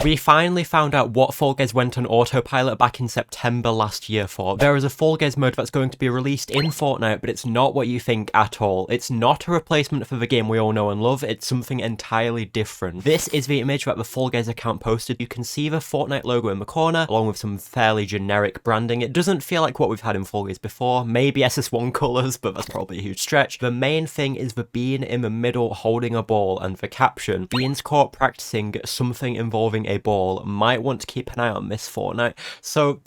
We finally found out what Fall Guys went on autopilot back in September last year for. There is a Fall Guys mode that's going to be released in Fortnite, but it's not what you think at all. It's not a replacement for the game we all know and love, it's something entirely different. This is the image that the Fall Guys account posted. You can see the Fortnite logo in the corner, along with some fairly generic branding. It doesn't feel like what we've had in Fall Guys before, maybe SS1 colours, but that's probably a huge stretch. The main thing is the bean in the middle holding a ball, and the caption, "Beans caught practicing something involving a ball, might want to keep an eye on this Fortnite." So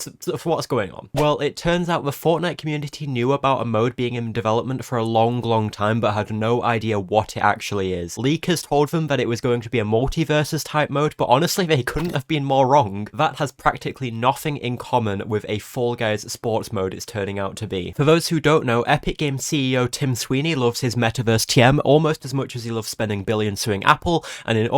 what's going on? Well, it turns out the Fortnite community knew about a mode being in development for a long time, but had no idea what it actually is. Leakers told them that it was going to be a multiverses type mode, but honestly they couldn't have been more wrong. That has practically nothing in common with a Fall Guys sports mode it's turning out to be. For those who don't know, Epic Games CEO Tim Sweeney loves his metaverse TM almost as much as he loves spending billions suing Apple, and in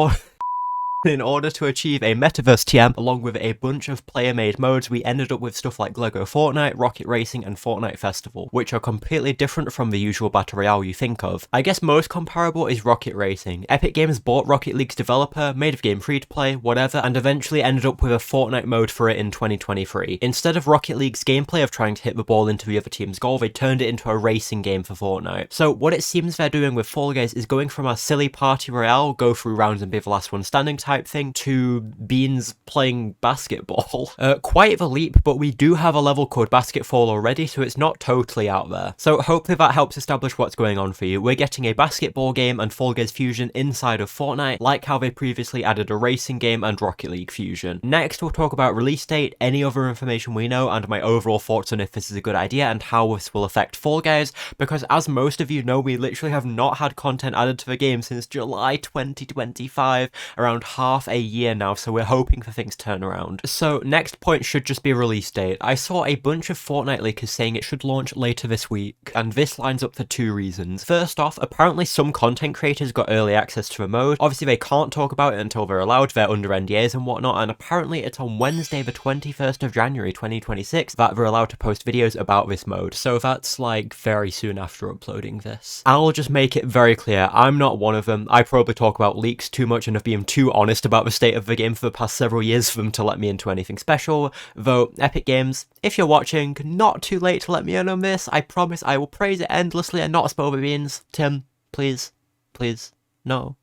order to achieve a metaverse TM, along with a bunch of player-made modes, we ended up with stuff like Lego Fortnite, Rocket Racing, and Fortnite Festival, which are completely different from the usual Battle Royale you think of. I guess most comparable is Rocket Racing. Epic Games bought Rocket League's developer, made the game free-to-play, whatever, and eventually ended up with a Fortnite mode for it in 2023. Instead of Rocket League's gameplay of trying to hit the ball into the other team's goal, they turned it into a racing game for Fortnite. So what it seems they're doing with Fall Guys is going from a silly party royale, go through rounds and be the last one standing type thing, to Beans playing basketball. Quite the leap, but we do have a level called Basketball already, so it's not totally out there. So hopefully that helps establish what's going on for you. We're getting a basketball game and Fall Guys fusion inside of Fortnite, like how they previously added a racing game and Rocket League fusion. Next, we'll talk about release date, any other information we know, and my overall thoughts on if this is a good idea and how this will affect Fall Guys, because as most of you know, we literally have not had content added to the game since July 2025, around half a year now, so we're hoping for things to turn around. So next point should just be release date. I saw a bunch of Fortnite leakers saying it should launch later this week, and this lines up for two reasons. First off, apparently some content creators got early access to the mode. Obviously they can't talk about it until they're allowed, they're under NDAs and whatnot, and apparently it's on Wednesday the 21st of January 2026 that they're allowed to post videos about this mode, so that's like very soon after uploading this. I'll just make it very clear, I'm not one of them. I probably talk about leaks too much and have been too honest about the state of the game for the past several years for them to let me into anything special, though Epic Games, if you're watching, not too late to let me in on this. I promise I will praise it endlessly and not spill the beans. Tim, please, no.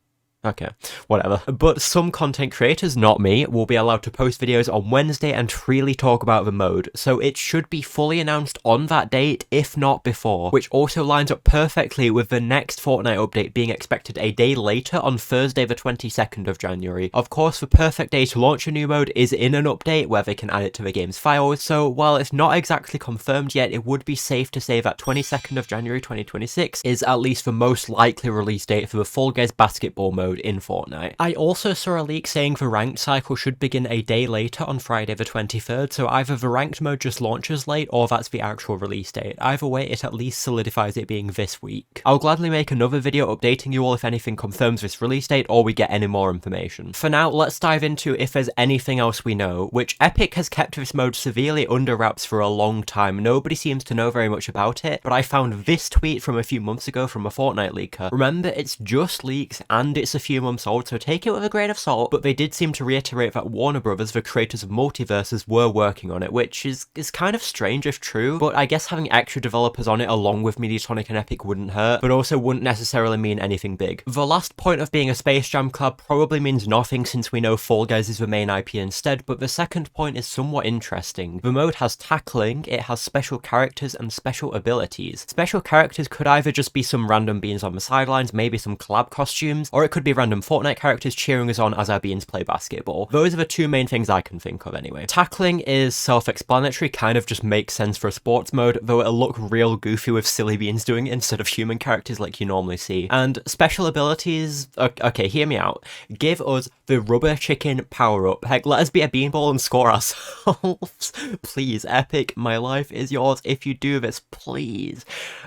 Okay, whatever. But some content creators, not me, will be allowed to post videos on Wednesday and freely talk about the mode, so it should be fully announced on that date, if not before, which also lines up perfectly with the next Fortnite update being expected a day later on Thursday the 22nd of January. Of course, the perfect day to launch a new mode is in an update where they can add it to the game's files, so while it's not exactly confirmed yet, it would be safe to say that 22nd of January 2026 is at least the most likely release date for the Fall Guys basketball mode in Fortnite. I also saw a leak saying the ranked cycle should begin a day later on Friday the 23rd, so either the ranked mode just launches late or that's the actual release date. Either way, it at least solidifies it being this week. I'll gladly make another video updating you all if anything confirms this release date or we get any more information. For now, let's dive into if there's anything else we know, which Epic has kept this mode severely under wraps for a long time. Nobody seems to know very much about it, but I found this tweet from a few months ago from a Fortnite leaker. Remember, it's just leaks and it's a few months old, so take it with a grain of salt, but they did seem to reiterate that Warner Brothers, the creators of Multiverses, were working on it, which is kind of strange if true, but I guess having extra developers on it along with Mediatonic and Epic wouldn't hurt, but also wouldn't necessarily mean anything big. The last point of being a Space Jam collab probably means nothing since we know Fall Guys is the main IP instead, but the second point is somewhat interesting. The mode has tackling, it has special characters and special abilities. Special characters could either just be some random beans on the sidelines, maybe some collab costumes, or it could be random Fortnite characters cheering us on as our beans play basketball. Those are the two main things I can think of anyway. Tackling is self-explanatory, kind of just makes sense for a sports mode, though it'll look real goofy with silly beans doing it instead of human characters like you normally see. And special abilities, okay, hear me out. Give us the rubber chicken power-up. Heck, let us be a beanball and score ourselves. Please, Epic, my life is yours if you do this, please.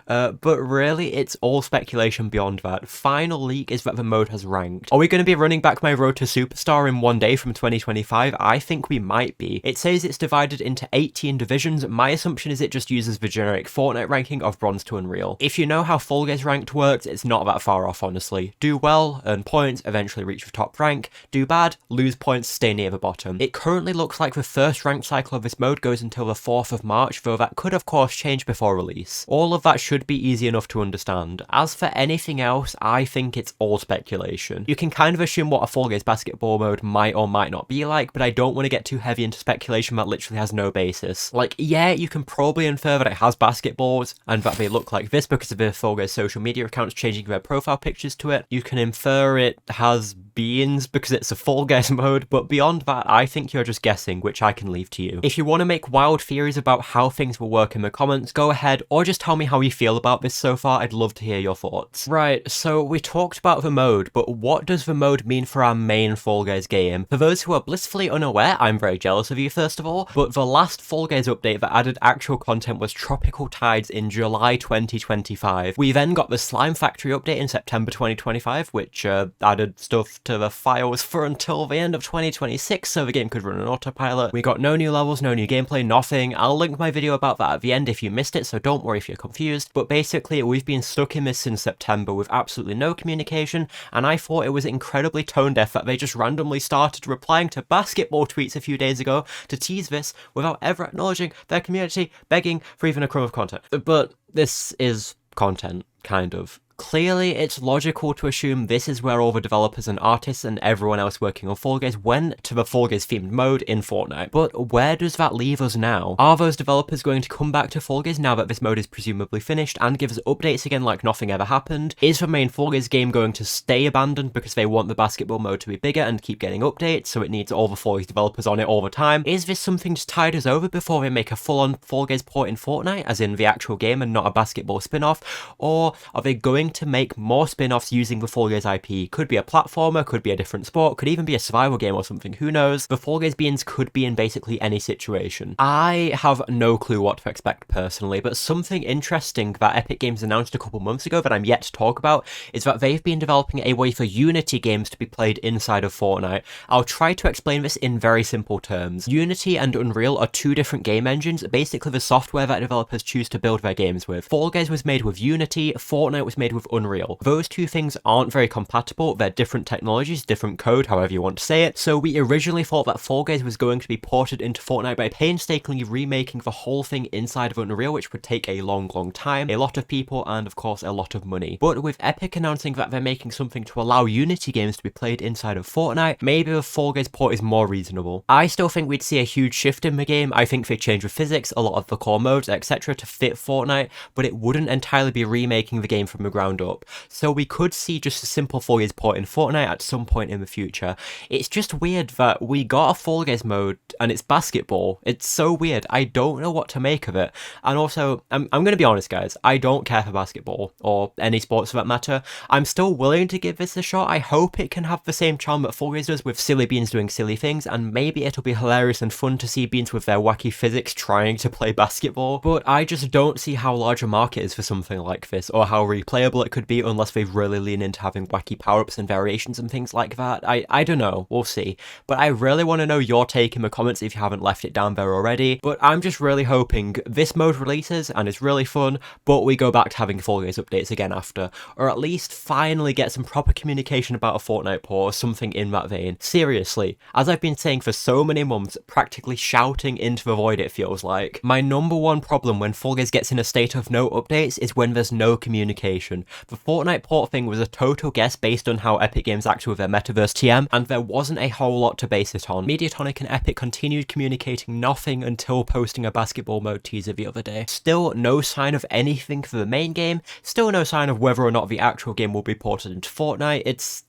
But really, it's all speculation beyond that. Final leak is that the mode has ranked. Are we going to be running back my road to superstar in one day from 2025? I think we might be. It says it's divided into 18 divisions. My assumption is it just uses the generic Fortnite ranking of bronze to unreal. If you know how Fall Guys ranked works, it's not that far off, honestly. Do well, earn points, eventually reach the top rank. Do bad, lose points, stay near the bottom. It currently looks like the first ranked cycle of this mode goes until the 4th of March, though that could of course change before release. All of that should be easy enough to understand. As for anything else, I think it's all speculation. You can kind of assume what a Fall Guys basketball mode might or might not be like, but I don't want to get too heavy into speculation that literally has no basis. Like, yeah, you can probably infer that it has basketballs and that they look like this because of the Fall Guys social media accounts changing their profile pictures to it. You can infer it has beans because it's a Fall Guys mode, but beyond that, I think you're just guessing, which I can leave to you. If you want to make wild theories about how things will work in the comments, go ahead, or just tell me how you feel about this so far. I'd love to hear your thoughts. Right, so we talked about the mode, but what does the mode mean for our main Fall Guys game? For those who are blissfully unaware, I'm very jealous of you first of all, but the last Fall Guys update that added actual content was Tropical Tides in July 2025. We then got the Slime Factory update in September 2025, which added stuff to the files for until the end of 2026, so the game could run on autopilot. We got no new levels, no new gameplay, nothing. I'll link my video about that at the end if you missed it, so don't worry if you're confused. But basically, we've been stuck in this since September with absolutely no communication, and I thought it was incredibly tone deaf that they just randomly started replying to basketball tweets a few days ago to tease this without ever acknowledging their community, begging for even a crumb of content. But this is content, kind of. Clearly, it's logical to assume this is where all the developers and artists and everyone else working on Fall Guys went to the Fall Guys themed mode in Fortnite. But where does that leave us now? Are those developers going to come back to Fall Guys now that this mode is presumably finished and give us updates again like nothing ever happened? Is the main Fall Guys game going to stay abandoned because they want the basketball mode to be bigger and keep getting updates, so it needs all the Fall Guys developers on it all the time? Is this something to tide us over before they make a full-on Fall Guys port in Fortnite, as in the actual game and not a basketball spin-off? Or are they going to make more spin-offs using the Fall Guys IP? Could be a platformer, could be a different sport, could even be a survival game or something, who knows? The Fall Guys beans could be in basically any situation. I have no clue what to expect personally, but something interesting that Epic Games announced a couple months ago that I'm yet to talk about is that they've been developing a way for Unity games to be played inside of Fortnite. I'll try to explain this in very simple terms. Unity and Unreal are two different game engines, basically the software that developers choose to build their games with. Fall Guys was made with Unity, Fortnite was made with Unreal. Those two things aren't very compatible, they're different technologies, different code, however you want to say it, so we originally thought that Fall Guys was going to be ported into Fortnite by painstakingly remaking the whole thing inside of Unreal, which would take a long time, a lot of people, and of course a lot of money. But with Epic announcing that they're making something to allow Unity games to be played inside of Fortnite, maybe the Fall Guys port is more reasonable. I still think we'd see a huge shift in the game. I think they'd change the physics, a lot of the core modes, etc. to fit Fortnite, but it wouldn't entirely be remaking the game from the ground up. So we could see just a simple Fall Guys port in Fortnite at some point in the future. It's just weird that we got a Fall Guys mode and it's basketball. It's so weird. I don't know what to make of it. And also, I'm going to be honest, guys, I don't care for basketball or any sports for that matter. I'm still willing to give this a shot. I hope it can have the same charm that Fall Guys does with silly beans doing silly things, and maybe it'll be hilarious and fun to see beans with their wacky physics trying to play basketball. But I just don't see how large a market is for something like this, or how replayable it could be unless they really lean into having wacky power-ups and variations and things like that. I don't know, we'll see. But I really want to know your take in the comments if you haven't left it down there already. But I'm just really hoping this mode releases and it's really fun, but we go back to having Fall Guys updates again after, or at least finally get some proper communication about a Fortnite port or something in that vein. Seriously, as I've been saying for so many months, practically shouting into the void it feels like. My number one problem when Fall Guys gets in a state of no updates is when there's no communication. The Fortnite port thing was a total guess based on how Epic Games acted with their Metaverse TM, and there wasn't a whole lot to base it on. Mediatonic and Epic continued communicating nothing until posting a basketball mode teaser the other day. Still no sign of anything for the main game, still no sign of whether or not the actual game will be ported into Fortnite. It's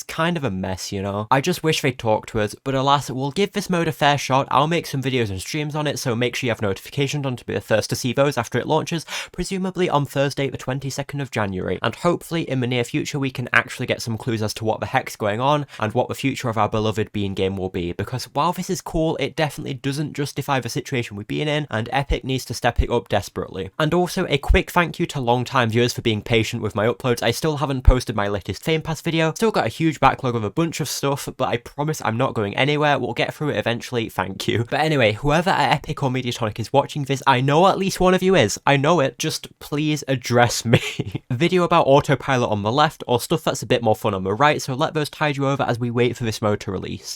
kind of a mess, you know? I just wish they'd talk to us, but alas, we'll give this mode a fair shot. I'll make some videos and streams on it, so make sure you have notifications on to be the first to see those after it launches, presumably on Thursday the 22nd of January. And hopefully in the near future we can actually get some clues as to what the heck's going on and what the future of our beloved Bean game will be, because while this is cool, it definitely doesn't justify the situation we've been in, and Epic needs to step it up desperately. And also a quick thank you to long-time viewers for being patient with my uploads. I still haven't posted my latest Fame Pass video, Still got a huge backlog of a bunch of stuff, but I promise I'm not going anywhere. We'll get through it eventually, thank you. But anyway, whoever at Epic or Mediatonic is watching this, I know at least one of you is. I know it, just please address me. Video about autopilot on the left, or stuff that's a bit more fun on the right, so let those tide you over as we wait for this mode to release.